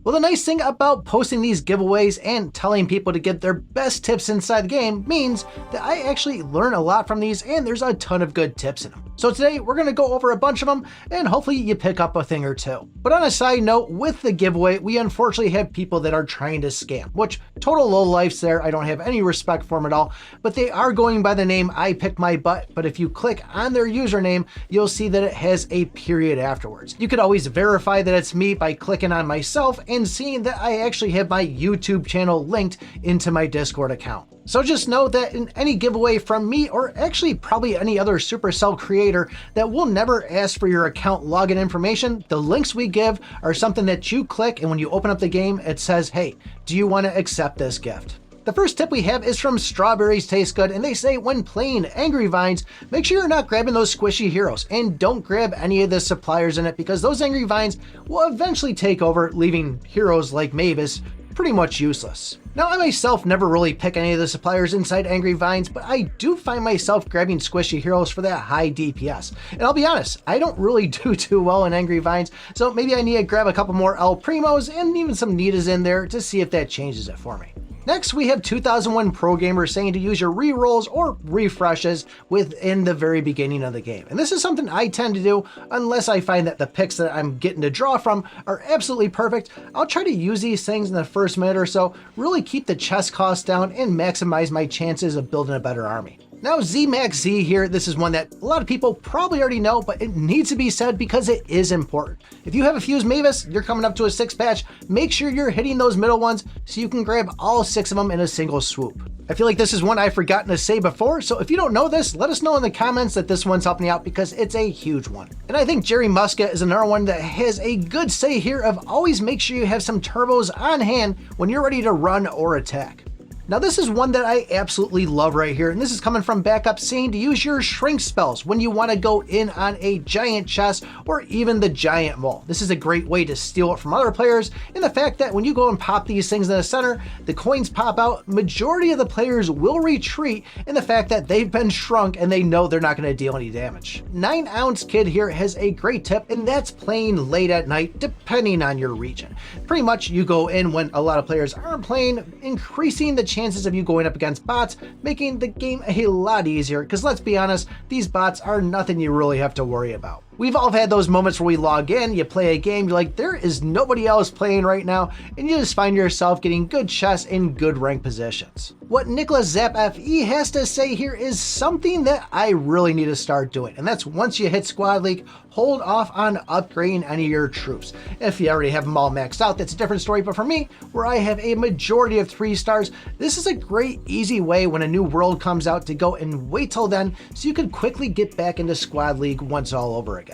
Well, the nice thing about posting these giveaways and telling people to get their best tips inside the game means that I actually learn a lot from these, and there's a ton of good tips in them. So today we're going to go over a bunch of them, and hopefully you pick up a thing or two. But on a side note, with the giveaway, we unfortunately have people that are trying to scam, which total lowlifes there. I don't have any respect for them at all, but they are going by the name I Pick My Butt. But if you click on their username, you'll see that it has a period afterwards. You could always verify that it's me by clicking on myself and seeing that I actually have my YouTube channel linked into my Discord account. So just know that in any giveaway from me, or actually probably any other Supercell creator, that will never ask for your account login information. The links we give are something that you click, and when you open up the game, it says, hey, do you want to accept this gift? The first tip we have is from Strawberries Taste Good, and they say when playing Angry Vines, make sure you're not grabbing those squishy heroes, and don't grab any of the suppliers in it, because those Angry Vines will eventually take over, leaving heroes like Mavis pretty much useless. Now, I myself never really pick any of the suppliers inside Angry Vines, but I do find myself grabbing squishy heroes for that high DPS. And I'll be honest, I don't really do too well in Angry Vines, so maybe I need to grab a couple more El Primos and even some Nitas in there to see if that changes it for me. Next, we have 2001 Pro Gamer saying to use your rerolls or refreshes within the very beginning of the game. And this is something I tend to do unless I find that the picks that I'm getting to draw from are absolutely perfect. I'll try to use these things in the first minute or so, really keep the chest cost down and maximize my chances of building a better army. Now, ZMaxZ here, this is one that a lot of people probably already know, but it needs to be said because it is important. If you have a Fused Mavis, you're coming up to a 6 patch, make sure you're hitting those middle ones so you can grab all 6 of them in a single swoop. I feel like this is one I've forgotten to say before, so if you don't know this, let us know in the comments that this one's helping you out because it's a huge one. And I think Jerry Muscat is another one that has a good say here of always make sure you have some turbos on hand when you're ready to run or attack. Now, this is one that I absolutely love right here, and this is coming from Backup saying to use your shrink spells when you want to go in on a giant chest or even the giant mole. This is a great way to steal it from other players, and the fact that when you go and pop these things in the center, the coins pop out, majority of the players will retreat in the fact that they've been shrunk and they know they're not going to deal any damage. 9 Ounce Kid here has a great tip, and that's playing late at night depending on your region. Pretty much you go in when a lot of players aren't playing, increasing the chances of you going up against bots, making the game a lot easier, because let's be honest, these bots are nothing you really have to worry about. We've all had those moments where we log in, you play a game, you're like, there is nobody else playing right now, and you just find yourself getting good chests in good rank positions. What Nicholas Zap FE has to say here is something that I really need to start doing, and that's once you hit Squad League, hold off on upgrading any of your troops. If you already have them all maxed out, that's a different story, but for me, where I have a majority of 3 stars, this is a great easy way when a new world comes out to go and wait till then so you can quickly get back into Squad League once all over again.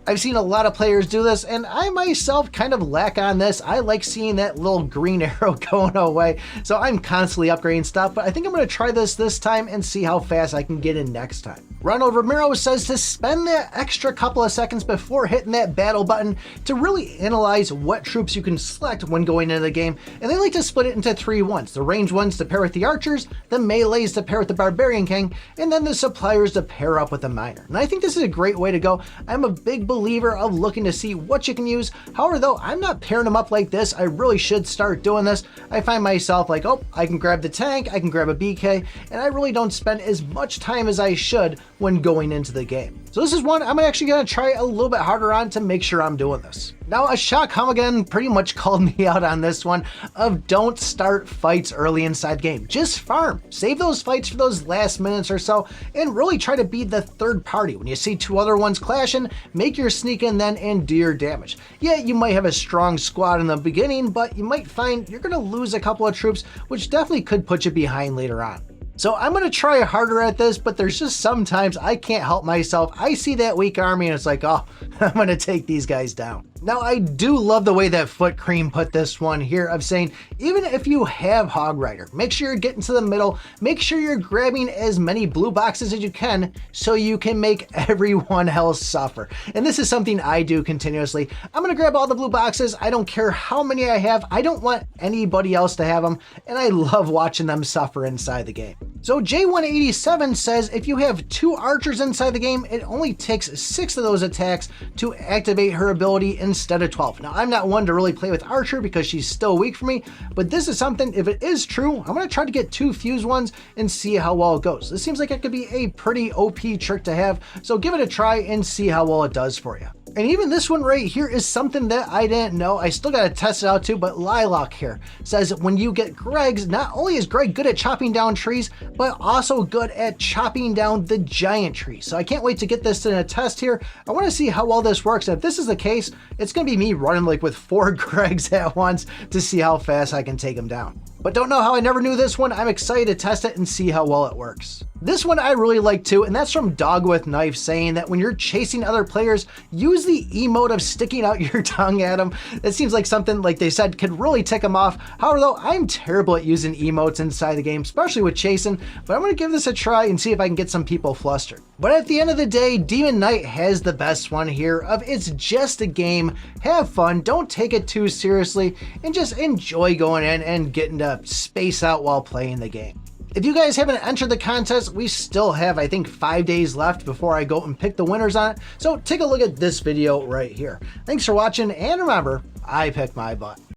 I've seen a lot of players do this, and I myself kind of lack on this. I like seeing that little green arrow going away, so I'm constantly upgrading stuff, but I think I'm going to try this time and see how fast I can get in next time. Ronald Romero says to spend that extra couple of seconds before hitting that battle button to really analyze what troops you can select when going into the game, and they like to split it into 3 ones. The ranged ones to pair with the archers, the melees to pair with the barbarian king, and then the suppliers to pair up with the miner. And I think this is a great way to go. I'm a big believer of looking to see what you can use. However, though, I'm not pairing them up like this. I really should start doing this. I find myself like, oh, I can grab the tank, I can grab a BK, and I really don't spend as much time as I should when going into the game. So this is one I'm actually going to try a little bit harder on to make sure I'm doing this. Now, Ashok Hamagan pretty much called me out on this one of don't start fights early inside the game. Just farm. Save those fights for those last minutes or so, and really try to be the third party. When you see 2 other ones clashing, make your sneak in then and do your damage. Yeah, you might have a strong squad in the beginning, but you might find you're going to lose a couple of troops, which definitely could put you behind later on. So I'm going to try harder at this, but there's just sometimes I can't help myself. I see that weak army and it's like, oh, I'm going to take these guys down. Now, I do love the way that Foot Cream put this one here of saying, even if you have Hog Rider, make sure you're getting to the middle, make sure you're grabbing as many blue boxes as you can so you can make everyone else suffer. And this is something I do continuously. I'm going to grab all the blue boxes. I don't care how many I have. I don't want anybody else to have them. And I love watching them suffer inside the game. So J187 says if you have 2 archers inside the game, it only takes 6 of those attacks to activate her ability instead of 12. Now, I'm not one to really play with archer because she's still weak for me, but this is something, if it is true, I'm going to try to get 2 fused ones and see how well it goes. This seems like it could be a pretty OP trick to have, so give it a try and see how well it does for you. And even this one right here is something that I didn't know. I still got to test it out too, but Lilac here says when you get Greg's, not only is Greg good at chopping down trees, but also good at chopping down the giant tree. So I can't wait to get this in a test here. I want to see how well this works. And if this is the case, it's going to be me running like with 4 Gregs at once to see how fast I can take them down. But don't know how I never knew this one. I'm excited to test it and see how well it works. This one I really like too, and that's from Dog with Knife, saying that when you're chasing other players, use the emote of sticking out your tongue at them. That seems like something, like they said, could really tick them off. However though, I'm terrible at using emotes inside the game, especially with chasing, but I'm gonna give this a try and see if I can get some people flustered. But at the end of the day, Demon Knight has the best one here of it's just a game, have fun, don't take it too seriously, and just enjoy going in and getting to space out while playing the game. If you guys haven't entered the contest, we still have, I think, 5 days left before I go and pick the winners on it. So take a look at this video right here. Thanks for watching, and remember, I pick my butt.